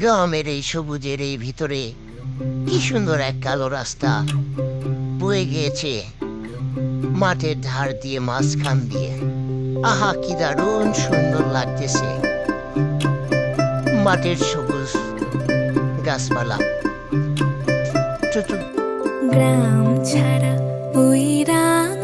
গ্রামের এই সবুজের এই ভিতরে কি সুন্দর এক কালো রাস্তা বয়ে গিয়েছে মাঠের ধার দিয়ে, মাঝখান দিয়ে। আহা, কি দারুণ সুন্দর লাগতেছে মাঠের সবুজ গাছপালা। গ্রাম ছাড়া ওই রাত